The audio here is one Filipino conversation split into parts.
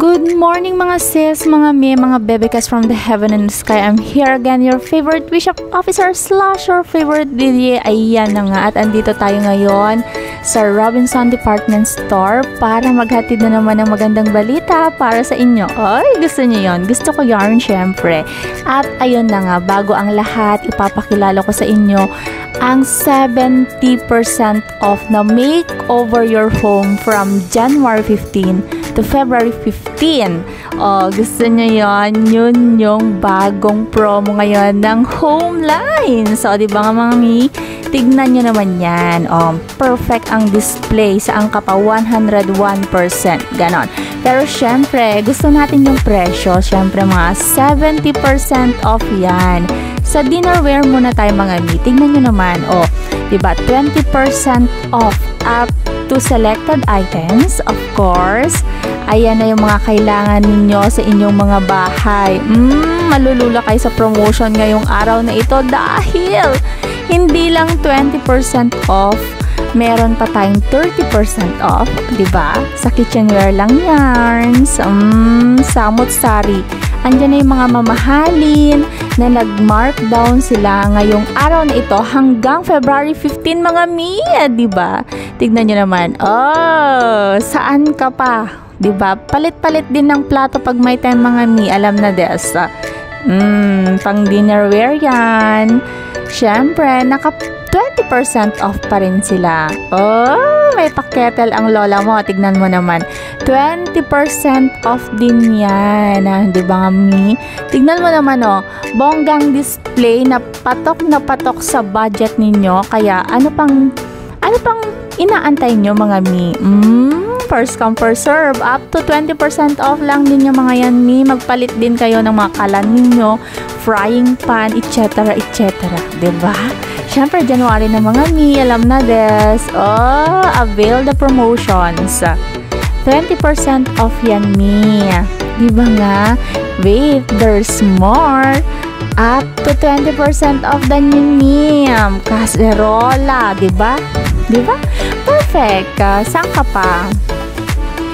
Good morning mga sis, mga me, mga bebekas from the heaven and the sky. I'm here again, your favorite bishop officer / your favorite DJ. Ayan na nga, at andito tayo ngayon sa Robinson Department Store para maghatid na naman ng magandang balita para sa inyo. Ay, gusto niyo yon? Gusto ko yarn syempre. At ayun na nga, bago ang lahat, ipapakilala ko sa inyo ang 70% off na make over your home from January 15 to February 15. Gusto nyo yon? Yun yung bagong promo ngayon ng Homeline. So, di ba nga mga mi? Tignan nyo naman yan. Perfect ang display sa angka pa 101%. Ganon. Pero syempre, gusto natin yung presyo. Syempre mga 70% off yan. Sa dinnerware muna tayo mga mi. Tignan nyo naman. Diba? 20% off up to selected items, of course. Ayan na yung mga kailangan ninyo sa inyong mga bahay. Malulula kayo sa promotion ngayong araw na ito dahil hindi lang 20% off, meron pa tayong 30% off, diba? Sa kitchenware lang yarns, samot-sari. Andyan na yung mga mamahalin na nag-markdown sila ngayong araw na ito hanggang February 15 mga Mia, diba? Tignan nyo naman. Saan ka pa? Diba? Palit-palit din ng plato pag may time mga Mia. Alam na des. Pang dinnerware yan. Siyempre, naka 20% off pa rin sila. May paketel ang lola mo. Tignan mo naman. 20% off din yan. Di ba nga, Mi? Tignan mo naman, bonggang display na patok sa budget ninyo. Kaya, ano pang inaantay nyo, mga Mi? First come, first serve. Up to 20% off lang din yung mga yan, Mi. Magpalit din kayo ng mga kalan ninyo, frying pan, etc. Diba? Siyempre, January na mga Mi. Alam na des. Avail the promotions. 20% off yan, Mi. Diba nga? Wait, there's more. Up to 20% off din yung Mi. Kaserola. Diba? Perfect. Saan ka pa?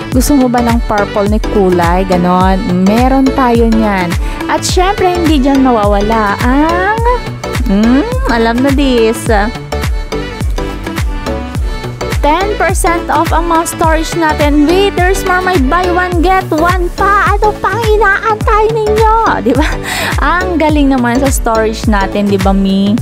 Gusto mo ba ng purple na kulay? Ganon. Meron tayo niyan. At syempre, hindi dyan mawawala ang alam na this. 10% off ang mga storage natin. Wait, there's more. May buy one, get one pa. Ano pang inaantay ninyo? Diba? Ang galing naman sa storage natin, diba, Mi?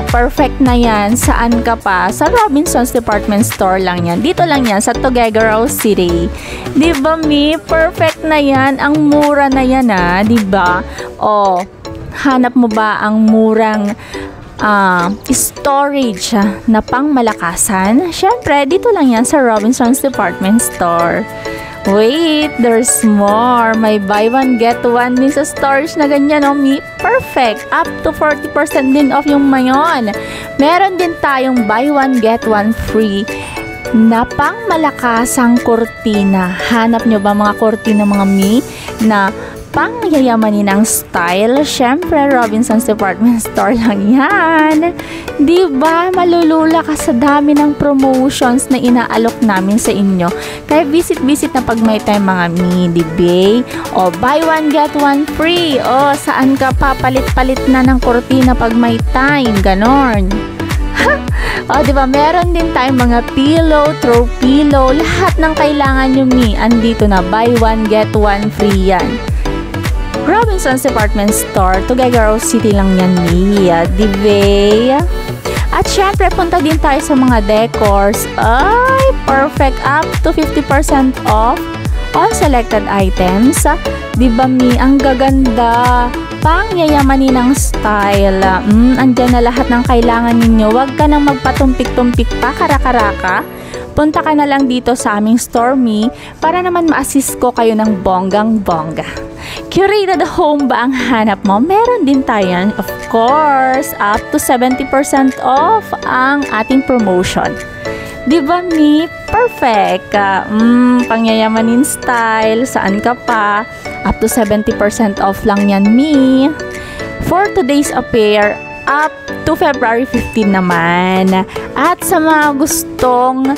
Perfect na yan. Saan ka pa? Sa Robinson's Department Store lang yan. Dito lang yan, sa Tuguegarao City. Diba, Mi? Perfect na yan. Ang mura na yan, diba? Hanap mo ba ang murang storage na pang malakasan? Syempre, dito lang yan sa Robinson's Department Store. Wait, there's more. May buy one, get one din sa storage na ganyan, Mi. Perfect. Up to 40% din off yung mayon. Meron din tayong buy one, get one free na pang malakasang kurtina. Hanap nyo ba mga kurtina, mga Mi, na pang yayamanin ang style? Syempre, Robinson's Department Store lang yan. Diba? Malulula ka sa dami ng promotions na inaalok namin sa inyo. Kaya visit na pag may time mga Mi, diba? Buy one, get one free. Saan ka pa? Palit-palit na ng kurtina pag may time. Ganon. Diba? Meron din tayong mga pillow, throw pillow. Lahat ng kailangan nyo, Mi, andito na. Buy one, get one free yan. Robinson's Department Store, Tuguegarao City lang yan, Mi. Diba? At syempre, punta din tayo sa mga decors. Ay, perfect. Up to 50% off on selected items. Diba, Mi? Ang gaganda. Pang yayamanin ng style. Andyan na lahat ng kailangan ninyo. Huwag ka nang magpatumpik-tumpik pa, karaka-raka. Punta ka na lang dito sa aming store, Mi, para naman ma-assist ko kayo ng bonggang-bongga. Curated home ba ang hanap mo? Meron din tayo yan, of course. Up to 70% off ang ating promotion. Diba, Mi? Perfect. Pangyayamanin style. Saan ka pa? Up to 70% off lang yan, Mi. For today's affair, up to February 15 naman. At sa mga gustong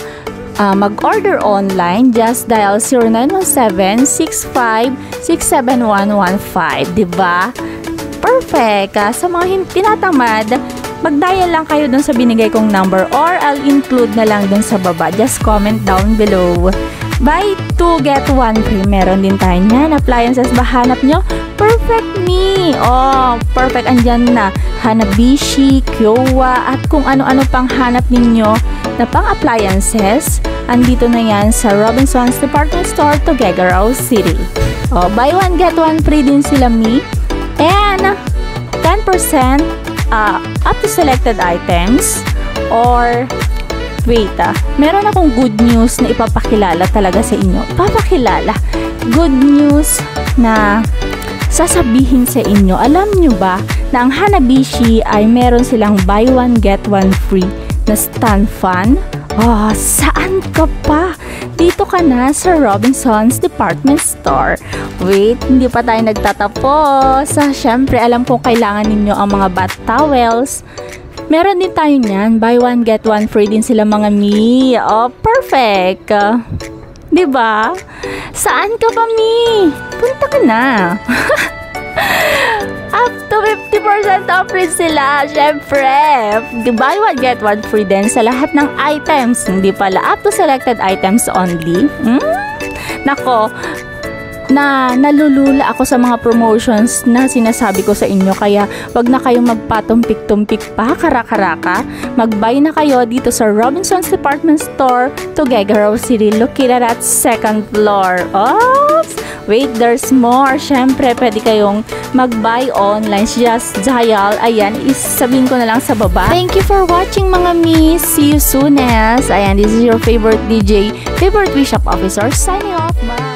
mag-order online, just dial 0917-65-67115. Diba? Perfect! Sa mga tinatamad, mag-dial lang kayo dun sa binigay kong number or I'll include na lang dun sa baba. Just comment down below. Buy 2, get 1 free. Meron din tayo niyan. Appliances ba hanap nyo? Perfect me! Oh, perfect. Andyan na. Hanabishi, Kyowa, at kung ano-ano pang hanap ninyo na pang appliances. Andito na yan sa Robinsons Department Store, Tuguegarao City. Oh, buy 1, get 1 free din sila, me. And 10% up to selected items. Or wait, meron akong good news na ipapakilala talaga sa inyo. Ipapakilala. Good news na sasabihin sa inyo. Alam nyo ba na ang Hanabishi ay meron silang buy 1 get 1 free na stand fan? Oh, saan ka pa? Dito ka na sa Robinsons Department Store. Wait, hindi pa tayo nagtatapos. Syempre, alam kong kailangan ninyo ang mga bath towels. Meron din tayo niyan. Buy 1, get 1 free din sila, mga mi. Oh, perfect. Diba? Saan ka pa, mi? Punta ka na. Up to 50% off rin sila. Syempre. Buy 1, get 1 free din sa lahat ng items. Hindi pala. Up to selected items only. Nako. Nalulula ako sa mga promotions na sinasabi ko sa inyo, kaya wag na kayong magpatumpik-tumpik pa, karaka-raka. Mag-buy na kayo dito sa Robinsons Department Store, Tuguegarao City, located at 2nd floor. Oops! Wait, there's more. Syempre, pwede kayong mag-buy online. Just dial. Ayan, isabihin ko na lang sa baba. Thank you for watching, mga miss. See you soon, Ayan, this is your favorite DJ, favorite Bishop Officer, signing off. Bye!